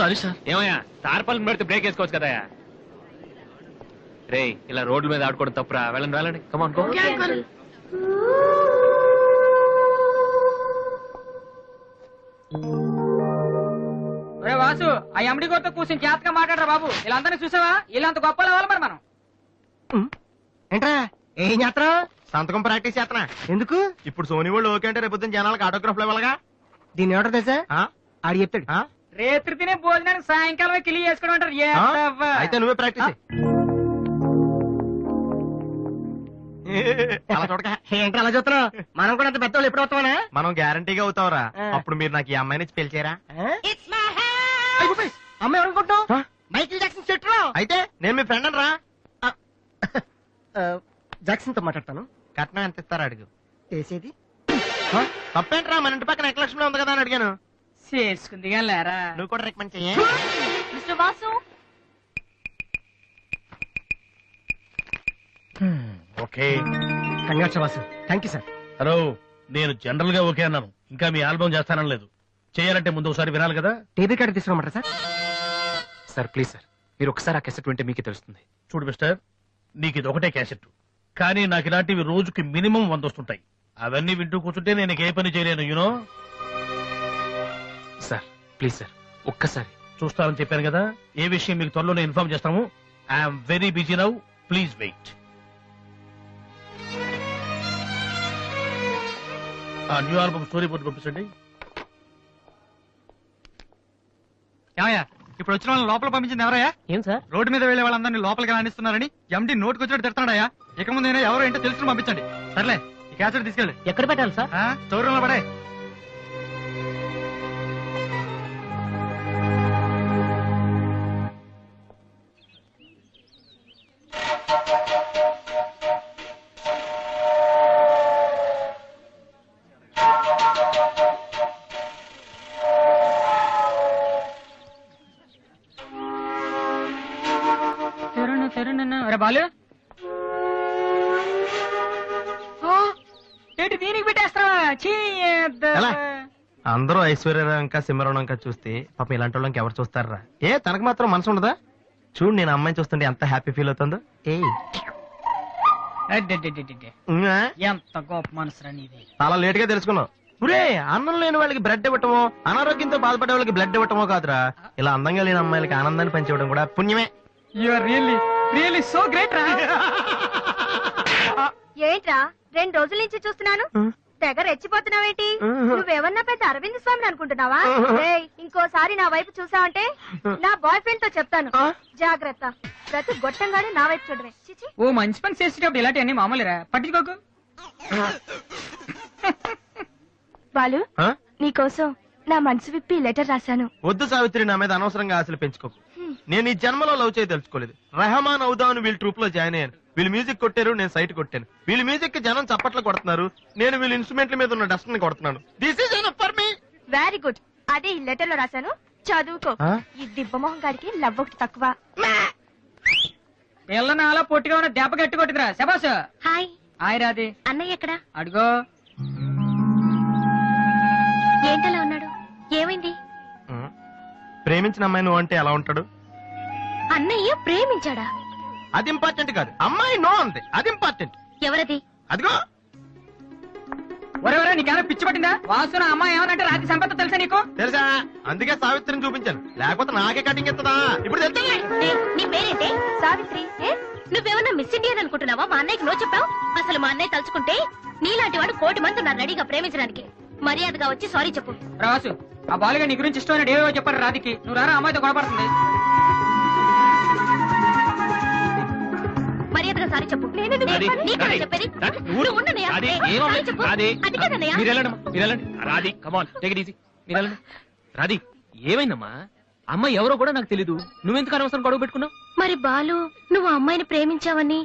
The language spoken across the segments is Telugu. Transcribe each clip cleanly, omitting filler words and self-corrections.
Sorry sir. ఏమయ్యా తార్పాలను పెడితే బ్రేక్ వేసుకోవచ్చు కదా. రే ఇలా రోడ్ల మీద ఆడుకోవడం తప్పురా. వెళ్ళండి వెళ్ళండి. Come on go. వాసు ఆ ఎమ్డి గోతో కూర్చొని జాతగా మాట్లాడరా బాబు. వీళ్ళందరినీ చూసావా? వీళ్ళంత గొప్ప అవ్వాలి మరి మనం. ఏంట్రా ఏం చేస్తారా? సంతకం ప్రాక్టీస్ చేస్తున్నా. ఎందుకు? ఇప్పుడు సోనీ వాళ్ళు ఓకే అంటే రేపు జనాలకు ఆటోగ్రాఫ్ ఇవ్వాలగా. దీన్ని ఏమంటారు తెలుసా? ఆడి చెప్తాడు. రేత్రి తినే భోజనానికి సాయంకాలం కిలి చేసుకోవడం అంటారు. అయితే నువ్వే ప్రాక్టీస్. ఏంటి అలా చూస్తున్నావు? మనం కూడా అంత పెద్దవాళ్ళు ఎప్పుడు అవుతామనా? మనం గ్యారంటీగా అవుతావురా. అప్పుడు మీరు నాకు ఈ అమ్మాయిని పిలిచారా? అమ్మాయి ఎవరనుకుంటావు? మైకిల్ జాక్సన్ చెట్టు. అయితే నేను మీ ఫ్రెండ్ రా. జాక్సన్ తో మాట్లాడతాను. కట్నం ఎంత ఇస్తారా అడుగు. చేసేది తప్పేంట్రా? మన ఇంటి పక్కన ఎక్లక్ష్మి ఉంది కదా అని అడిగాను. చేసుకుంది కానీ లేరా. నువ్వు కూడా రికమెండ్ చెయ్యి. Mister Vasu okay. Congrats Vasu. Thank you sir. Hello, నేను జనరల్ గా ఓకే అన్నాను. ఇంకా మీ ఆల్బమ్ చేస్తానని లేదు. చేయాలంటే ముందు ఒకసారి వినాలి కదా. టేబుల్ కార్డు తీసుకోమంటారా సార్? సార్ ప్లీజ్ సార్, మీరు ఒకసారి ఆ కెసెట్ వింటే మీకే తెలుస్తుంది. చూడు మిస్టర్, నీకు ఇది ఒకటే క్యాసెట్, కానీ నాకు ఇలాంటివి రోజుకి మినిమం 100 వస్తుంటాయి. అవన్నీ వింటూ కూర్చుంటే నేను ఏ పని చేయలేను. యూనో సార్ ప్లీజ్ సార్ ఒక్కసారి. చూస్తానని చెప్పాను కదా. ఏ విషయం మీకు త్వరలోనే ఇన్ఫార్మ్ చేస్తాము. I'm very busy now, please wait. ఆ న్యూ ఆల్బమ్ స్టోరీ బోర్డు పంపించండి. ఇప్పుడు వచ్చిన వాళ్ళని లోపల పంపించింది ఎవరయ్యా? ఏం సార్? రోడ్డు మీద వెళ్లే వాళ్ళందరినీ లోపలికి రాణిస్తున్నారని ఎండి నోటుకు వచ్చినట్టు తిడతాడయ్యా. ఇక ముందు ఎవరో ఏంటో తెలుసుకుని పంపించండి. సర్లే, ఈ క్యాసెట్ తీసుకెళ్ళి. ఎక్కడ పెట్టాలి సార్? స్టోర్ రూమ్ లో పడే. బాలు ఏంటి దీనికి పెట్టేస్తావా? అందరూ ఐశ్వర్యరంక సిమరణంక చూస్తే పాపం ఇలాంటి వాళ్ళకి ఎవరు చూస్తారా? తనకు మాత్రం మనసు ఉండదా? చూడు, నేను అమ్మాయిని చూస్తుంటే ఎంత హ్యాపీ ఫీల్ అవుతుందో. ఎంత గొప్ప మనసు నీది. చాలా లేట్ గా తెలుసుకున్నావు. పురే, అన్నం లేని వాళ్ళకి బ్లడ్ ఇవ్వటమో, అనారోగ్యంతో బాధపడే వాళ్ళకి బ్లడ్ ఇవ్వటమో కాదురా, ఇలా అందంగా లేని అమ్మాయిలకి ఆనందాన్ని పంచివ్వడం కూడా పుణ్యమే. You are really so great రా. ఏంట్రా 2 రోజుల నుంచి చూస్తున్నాను, తెగ రెచ్చిపోతున్నావేంటి? నువ్వేమన్నా పెద్ద అరవింద్ స్వామిని అనుకుంటున్నావా? ఇంకోసారి నా వైపు చూసావంటే నా బాయ్ ఫ్రెండ్ తో చెప్తాను, జాగ్రత్త. ప్రతి గొట్టంగానే నా వైపు చూడవే. ఓ మంచి పని చేసేటప్పుడు ఇలాంటివన్నీ మామూలురా, పట్టించుకోకు. బాలు, నీకోసం నా మనసు విప్పి లెటర్ రాశాను. వద్దు సావిత్రి, నా మీద అనవసరంగా ఆశలు పెంచుకోకు. నేను ఈ జన్మలో లవ్ చేయ తెలుసుకోలేదు. రెహమాన్ అవుదాను వీళ్ళ ట్రూప్ లో జాయిన్ అయ్యాను. వీళ్ళు మ్యూజిక్ కొట్టారు, నేను సైట్ కొట్టాను. వీళ్ళ మ్యూజిక్ కి జనం చప్పట్లు కొడుతున్నారు, నేను వీళ్ళ ఇన్స్ట్రుమెంట్ల మీద ఉన్న డస్ట్ ని కొడుతున్నాను. This is enough for me. Very good. అదే ఈ లెటర్ లో రాశాను, చదువుకో. ఈ దిబ్బమోహం గారికి లవ్ ఒకటి తక్కువ. పిల్లని అలా పొట్టిగా ఉన్న దెబ్బ గట్టి కొట్టిందిరా. శబాస్. హాయ్. హాయ్ రాది. అన్నయ్య ఎక్కడా? అడుగో. ఏంటలా ఉన్నాడు? ఏమైంది? ప్రేమించిన అమ్మాయి నువ్వు అంటే ఎలా ఉంటాడు? అన్నయ్య ప్రేమించాడా? అది ఇంపార్టెంట్ కాదు, అమ్మాయి నో అంతే, అది ఇంపార్టెంట్. ఎవరది? అదిగో. ఒరే నీకేమైనా పిచ్చి పట్టిందా? వాసున అమ్మాయి ఏమనంటే రాత్రి సంపద తెలుసా నీకు? తెలుసా, అందుకే సావిత్రిని చూపించాను, లేకపోతే నాకే కటింగ్ ఇస్తుందా? ఇప్పుడు నీ పేరేంటి? సావిత్రి. నువ్వేమన్నా మిస్ ఇండియన్ అనుకుంటున్నావా? మా అన్నయ్యకి నో చెప్పావు. అసలు మా అన్నయ్య తలుచుకుంటే నీలాంటి వాడు 1,000,000 మంది ఉన్నారు రెడీగా ప్రేమించడానికి. మర్యాదగా వచ్చి సారీ చెప్పు. రాసు, ఆ బాలుగా నీ గురించి ఇష్టమైన ఏవో చెప్పారు రాధికి. నువ్వు రారా, అమ్మాయితో గొడవపడుతుంది. మర్యాదగా సారీ చెప్పు. చెప్పేది Radhi, come on take it easy. Radhi, ఏమైందమ్మా? అమ్మాయి ఎవరో కూడా నాకు తెలీదు, నువ్వెందుకు అనవసరం గొడవ పెట్టుకున్నావు? మరి బాలు, నువ్వు అమ్మాయిని ప్రేమించావని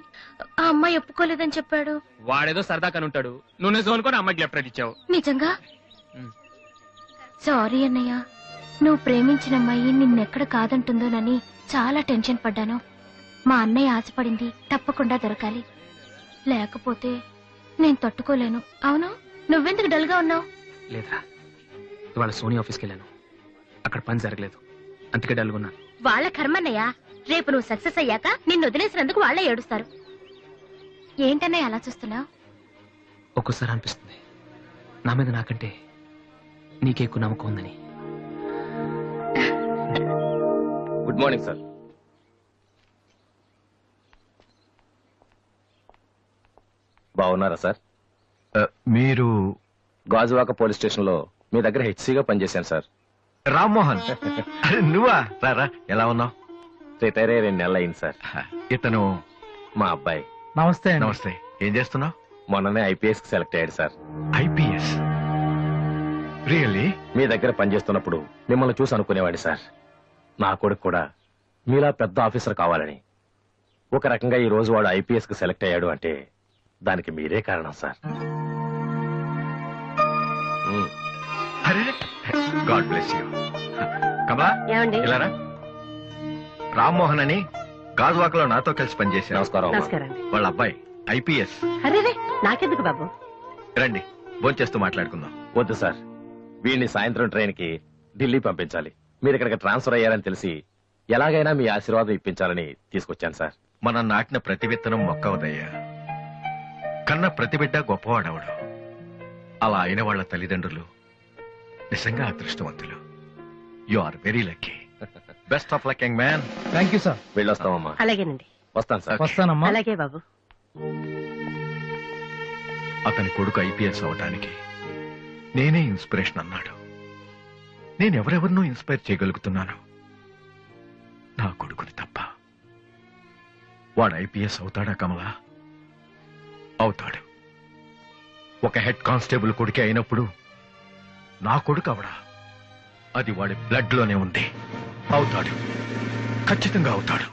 ఆ అమ్మాయి ఒప్పుకోలేదని చెప్పాడు. వాడేదో సరదా కని ఉంటాడు, నువ్వు నిజం అనుకోని అమ్మాయికి లెఫ్ట్ రైట్ ఇచ్చావు. నిజంగా? సారీ అన్నయ్య, నువ్వు ప్రేమించిన అమ్మాయి నిన్నెక్కడ కాదంటుందోనని చాలా టెన్షన్ పడ్డాను. మా అన్నయ్య ఆశపడింది తప్పకుండా దొరకాలి, లేకపోతే నేను తట్టుకోలేను. అవును, నువ్వెందుకు డల్ గా ఉన్నావు? లేదా, ఇవాళ సోనీ ఆఫీస్కి వెళ్ళాను, అక్కడ పని జరగలేదు. అందుకే డల్గున్నా. వాళ్ళ కర్మన్నయ్య, రేపు నువ్వు సక్సెస్ అయ్యాక నిన్ను వదిలేసినందుకు వాళ్ళే ఏడుస్తారు. ఏంటన్నయ్య అలా చూస్తున్నావు? ఒక్కోసారి అనిపిస్తుంది నా మీద నాకంటే నీకే ఎక్కువ నమ్మకం ఉందని. Good morning sir. బాగున్నారా సార్? మీరు గాజువాక పోలీస్ స్టేషన్ లో మీ దగ్గర హెచ్సిగా పనిచేశాను సార్. రామ్మోహన్? అరే నువ్వా? రారా, ఎలా ఉన్నావు? రిటైర్ అయ్యి 2 నెలలు అయింది సార్. ఇతను మా అబ్బాయి. నమస్తే నమస్తే. ఏం చేస్తున్నావు? మొన్ననే ఐపీఎస్ కి సెలెక్ట్ అయ్యాడు సార్. ఐపీఎస్? రియల్లీ? మీ దగ్గర పనిచేస్తున్నప్పుడు మిమ్మల్ని చూసి అనుకునేవాడి సార్, నా కొడుకు కూడా మీలా పెద్ద ఆఫీసర్ కావాలని. ఒక రకంగా ఈ రోజు వాడు ఐపీఎస్ కి సెలెక్ట్ అయ్యాడు అంటే దానికి మీరే కారణం సార్. అరే గాడ్ బ్లెస్ యూ. కమలా, ఇలారా. రామ్మోహన్ అని గాజువాకలో నాతో కలిసి పనిచేశారు. నమస్కారం. వాళ్ళ అబ్బాయి ఐపీఎస్. నాకెందుకు బాబు? రండి, భోంచేస్తూ మాట్లాడుకుందాం. వద్దు సార్, వీడిని సాయంత్రం ట్రైన్ కి ఢిల్లీ పంపించాలి. మీరు ఇక్కడికి ట్రాన్స్ఫర్ అయ్యారని తెలిసి ఎలాగైనా మీ ఆశీర్వాదం ఇప్పించాలని తీసుకొచ్చాను సార్. మనం నాటిన ప్రతి విత్తనం మొక్కవదయ్యా. కన్న ప్రతి బిడ్డ గొప్పవాడవడు. అలా అయిన వాళ్ళ తల్లిదండ్రులు నిజంగా అదృష్టవంతులు. You are very lucky. Best of luck young man. Thank you sir. వెళ్ళొస్తామమ్మా. అలాగేనండి. వస్తాను సార్. వస్తానమ్మా. అలాగే బాబు. అతని కొడుకు ఐపీఎస్ అవడానికి నేనే ఇన్స్పిరేషన్ అన్నాడు. నేనెవరెవరినో ఇన్స్పైర్ చేయగలుగుతున్నాను, నా కొడుకుని తప్ప. వాడు ఐపీఎస్ అవుతాడా కమలా? అవుతాడు. ఒక హెడ్ కానిస్టేబుల్ కొడుకే అయినప్పుడు నా కొడుకు అవడా? అది వాడి బ్లడ్ లోనే ఉంది. అవుతాడు, ఖచ్చితంగా అవుతాడు.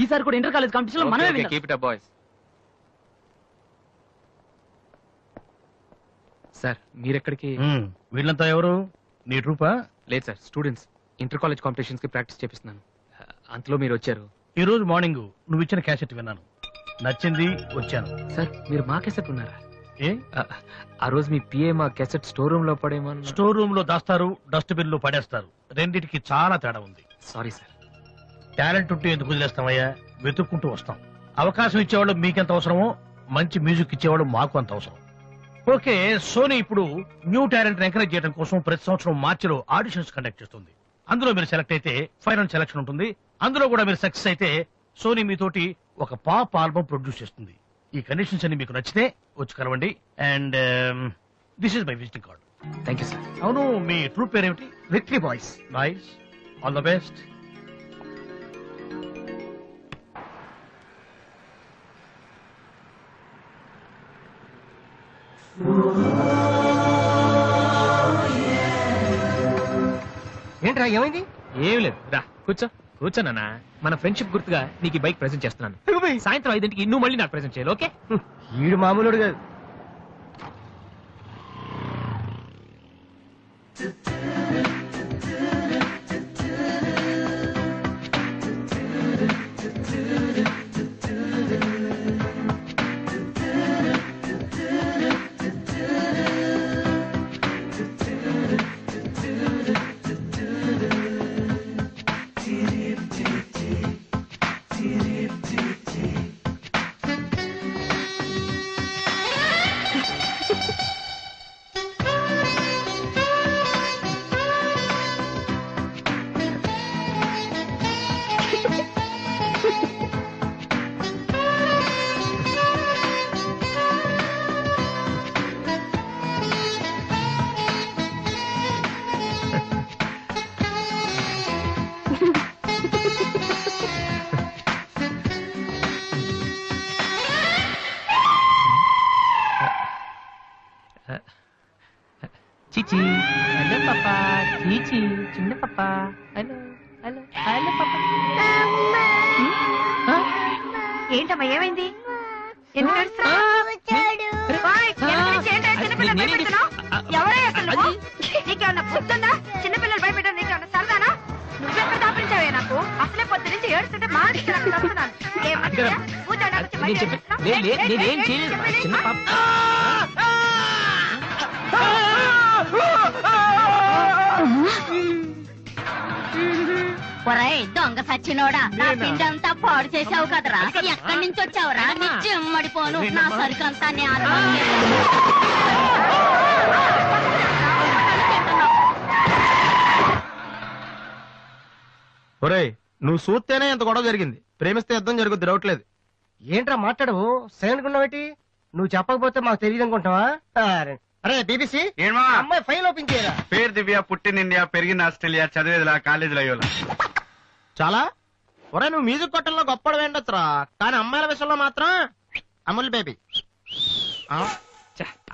ఈసారి కూడా ఇంటర్ కాలేజ్ కాంపిటీషన్ లో మనమే విన్నాం. Keep it up boys. Sir మీరెక్కడికి? వీళ్ళంతా ఎవరు? నీ ట్రూపా? లేదు sir, students. Inter college competitions కి ప్రాక్టీస్ చేపిస్తున్నాను. అంతలో మీరు వచ్చారు. ఈ రోజు మార్నింగ్ నువ్వు ఇచ్చిన క్యాసెట్ విన్నాను, నచ్చింది, వచ్చాను. సార్ మీరు మా క్యాసెట్ ఉన్నారా? ఏ? ఆ రోజు మీ పిఏ మా క్యాసెట్ స్టోర్ రూమ్ లో పడేమని. స్టోర్ రూమ్ లో దాస్తారు, డస్ట్బిన్ లో పడేస్తారు. రెండిటికి చాలా తేడా ఉంది. Sorry sir. టాలెంట్ ఉంటే ఎందుకు వదిలేస్తామయ్యా? వెతుక్కుంటూ వస్తాం. అవకాశం ఇచ్చేవాళ్ళు మీకెంత అవసరమో మంచి మ్యూజిక్ ఇచ్చేవాళ్ళు మాకు అంత అవసరం. ఓకే, సోనీ ఇప్పుడు న్యూ టాలెంట్ ఎంకరేజ్ చేయడం కోసం ప్రతి సంవత్సరం మార్చిలో ఆడిషన్స్ కండక్ట్ చేస్తుంది. అందులో మీరు సెలెక్ట్ అయితే ఫైనల్ సెలక్షన్ ఉంటుంది. అందులో కూడా మీరు సక్సెస్ అయితే సోనీ మీతోటి ఒక పాప్ ఆల్బమ్ ప్రొడ్యూస్ చేస్తుంది. ఈ కండిషన్స్ అన్ని మీకు నచ్చితే వచ్చి కలవండి. And this is my visiting card. Thank you sir. అవును, మీ ట్రూప్ పేరేమిటి? Victory boys. Nice, all the best. ఏంట్రా ఏమైంది? ఏం లేదు, రా కూర్చో. కూర్చోనా? మన ఫ్రెండ్షిప్ గుర్తుగా నీకు ఈ బైక్ ప్రెజెంట్ చేస్తున్నాను. సాయంత్రం 5ంటికి నువ్వు మళ్ళీ నాకు ప్రెజెంట్ చేయాలి, ఓకే? వీడు మామూలుడు కాదు. చీచి హలో పాపా చీచి చిన్న పాపా హలో హలో హలో పాపా ఏంటమ్మా ఏమైంది? ఎందుకు ఏడుస్తున్నావ్? ఓయ్, ఎందుకు నుంచి ఏంటో చిన్నపిల్లలు భయపెడుతున్నావ్? ఎవరే అసలు నువ్వు? నీకేమన్నా బుద్ధుందా? చిన్నపిల్లలు భయపెట్టడం నీకేమన్నా సరదానా? నువ్వెక్కడ దాపించావే నాకు? అసలే పొద్దు నుంచి ఏడుస్తుంటే మా నుంచి నాకు వస్తున్నాను. ఏమన్నా కూర్చోండి, వచ్చి బయట ఏడుస్తున్నావ్? నేనేం చేయలేదు చిన్న పాప ఒరేయ్ దొంగ సచ్చినోడా, నా పిండి అంతా పాడు చేసావు కదరా. ఎక్కడి నుంచి వచ్చావురా? నీ చెమ్మడిపోను, నా సరుకంతా నేను ఒరేయ్ నువ్వు చూస్తేనే ఇంత గొడవ జరిగింది, ప్రేమిస్తే యుద్ధం జరుగుద్ది, డౌట్ లేదు. ఏంట్రా మాట్లాడవు? సైలెంట్ ఉన్నావేటి? నువ్వు చెప్పకపోతే మాకు తెలియదు అనుకుంటావా? అరే బీబీసీ, అమ్మాయి ఫైల్ ఓపెన్ చేయరా. పేరు దివ్య, పుట్టిన ఇండియా, పెరిగిన ఆస్ట్రేలియా, చదివేదిలా కాలేజీలో అయ్యోలా. చాలా ఒరే నువ్వు మ్యూజిక్ కొట్టంలో గొప్పడు వేండొచ్చురా, కానీ అమ్మాయిల విషయంలో మాత్రం అమూల్ బేబీ.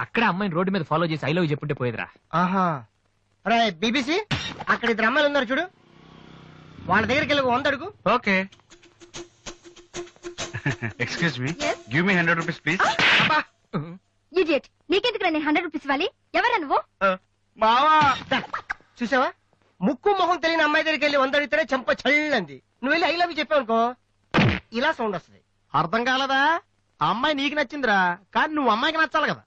అక్కడ అమ్మాయిని రోడ్డు మీద ఫాలో చేసి ఐ లవ్ చెప్పుంటే పోయేదిరా. ఆహా. అరే బీబీసీ, అక్కడ ఇద్దరు అమ్మాయిలు ఉన్నారు చూడు, వాళ్ళ దగ్గరికి వెళ్ళి 100 అడుగు. Okay. Excuse me, give me 100 rupees please. Idiot, నీకెందుకు నేను 100 రూపీస్ ఇవ్వాలి? ఎవరా నువ్వు? బావా చూసావా, ముక్కు మొహం తెలియని అమ్మాయి దగ్గరికి వెళ్ళి 100 అడిగితేనే చెంప చల్లంది. నువ్వు వెళ్ళి ఐ లవ్ చెప్పావు అనుకో, ఇలా సౌండ్ వస్తుంది. అర్థం కాలదా? ఆ అమ్మాయి నీకు నచ్చిందిరా, కానీ నువ్వు అమ్మాయికి నచ్చాలి కదా.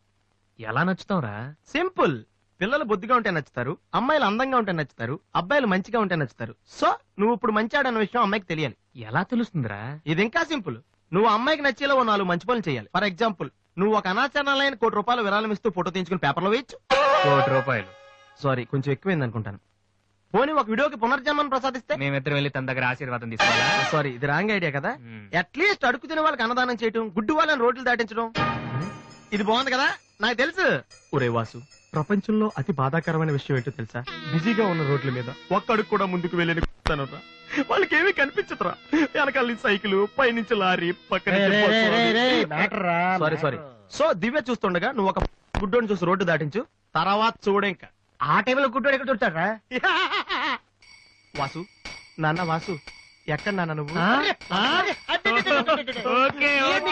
ఎలా నచ్చుతావురా? సింపుల్. పిల్లలు బొద్దుగా ఉంటే నచ్చుతారు, అమ్మాయిలు అందంగా ఉంటే నచ్చుతారు, అబ్బాయిలు మంచిగా ఉంటే నచ్చుతారు. సో నువ్వు ఇప్పుడు మంచివాడన్న విషయం అమ్మాయికి తెలియాలి. ఎలా తెలుస్తుందిరా? ఇది ఇంకా సింపుల్. నువ్వు అమ్మాయికి నచ్చేలా 4 మంచి పనులు చేయాలి. ఫర్ ఎగ్జాంపుల్, నువ్వు ఒక అనాచరణలైన ₹1,00,00,000 విరాళం ఇస్తూ ఫోటో తీయించుకుని పేపర్లో వేయచ్చు. ₹1,00,00,000 సారీ, కొంచెం ఎక్కువైంది అనుకుంటాను. పోనీ ఒక వీడియోకి పునర్జన్మను ప్రసాదిస్తే? మేమిద్దరం వెళ్ళి తన దగ్గర ఆశీర్వాదం తీసుకోవాలా? సారీ, ఇది రాంగ్ ఐడియా కదా. అట్లీస్ట్ అడుగు తినే వాళ్ళకి అన్నదానం చేయటం, గుడ్డు వాళ్ళని రోడ్లు దాటించడం, ఇది బాగుంది కదా. నాకు తెలుసు. ఒరే వాసు, ప్రపంచంలో అతి బాధాకరమైన విషయం ఏంటో తెలుసా? బిజీగా ఉన్న రోడ్ల మీద ఒక్క అడుగు కూడా ముందుకు వెళ్ళని వాళ్ళకి ఏమీ కనిపించదురా. వెనకాల నుంచి సైకిల్, పైనుంచి లారీ, పక్కన సారీ. సో దివ్య చూస్తుండగా నువ్వు ఒక గుడ్డోని చూసి రోడ్డు దాటించు, తర్వాత చూడ. ఇంకా ఆ టైంలో గుడ్డోడు ఎక్కడ దొరుకుతాడా? వాసు, నాన్న వాసు, ఎక్కడ నాన్న నువ్వు? Okay, okay.